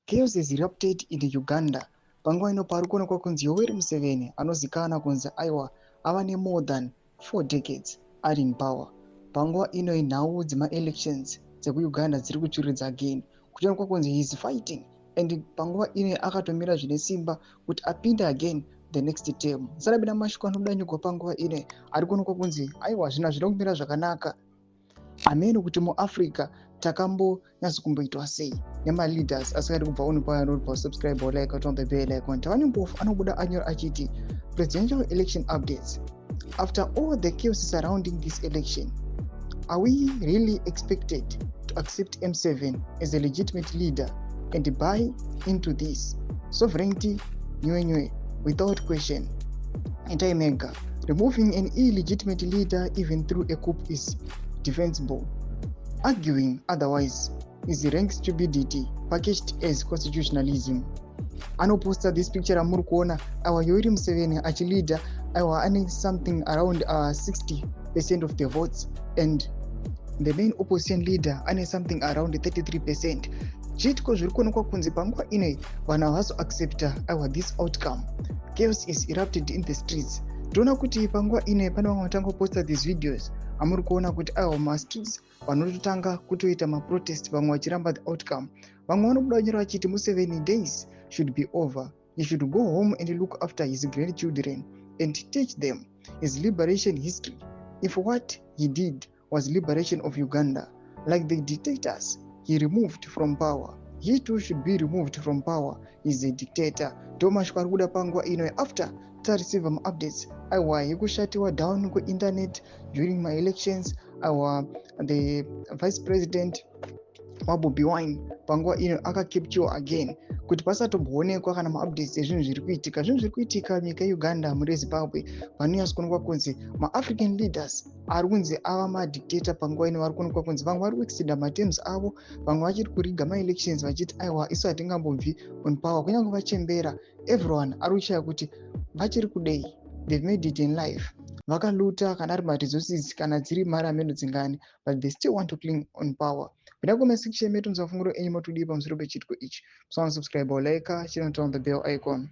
Chaos is erupted in Uganda. Panguva ino pari kuonekwa kunzi Yoweri Museveni anozivikanwa kunzi aiwa ava ne more than 4 decades ari in power. Panguva ino nhau dzema-elections dzekuuganda dziri kuchiridza again kuchionekwa kunzi he is fighting and panguva ino akatomira zvine simba kuti apinde again the next term. Sarabina mashoko anodanyugwa panguva ino ari kuonekwa kunzi aiwa zvinhu hazvina kumira zvakanaka. Ameno kuti muAfrica takambonyatso kumboitwa sei nema-leaders asingadi kubva unu paanopa subscribe or like on the bell icon. Tavani Mpofu anobuda anyora achiti presidential election updates. After all the chaos surrounding this election, are we really expected to accept M7 as a legitimate leader and buy into this sovereignty nywe without question? Anti-Mega, removing an illegitimate leader even through a coup is defensible. Arguing otherwise is rank stupidity packaged as constitutionalism. Anoposta this picture amuri kuona our Yoweri Museveni achilida our ane something around 60% of the votes and the main opposition leader ane something around 33%. Chitiko zviri kuonekwa kunzi panguva inei vanhu havazo accepta aiwa this outcome. Chaos is erupted in the streets. Toona kuti panguva inei pane vamwe vatanga kuposta these videos amuri kuona kuti aiwa mastreets vanototanga kutoita maprotest vamwe vachiramba the outcome. Vamwe vanobuda vanyora vachiti Museveni days should be over. He should go home and look after his grandchildren and teach them his liberation history. If what he did was liberation of Uganda, like the dictators he removed from power, he too should be removed from power. He's a dictator. Tomashko arikuda panguva ino after tareceive updates aiwa yekushatiwa down internet during my elections. Our the vice president Bobi Wine panguva ino akacapture again kuti pasatomboonekwa kana maupdates ezvinhu zviri kuitika. Zvinhu zviri kuitika nyika yeUganda muri Zimbabwe vanonyatso kuonekwa kunzi ma-African leaders ari kunzi ava madictator panguva ino vari kuonekwa kunzi vamwe vari kuextenda matems avo, vamwe vachiri kuriga ma-elections vachiti aiwa isu hatingambobvi on power. Kunyange vachembera everyone ari kushaya kuti vachiri kudei, they've made it in life. Vakaluta kana ari ma-resources kana dziri mari ameno dzingani but they still want to cling on power. Penda comment section metu muzafunguro enyu matudi pamusoro pechitiko ichi. Subscribe or like, turn on the bell icon.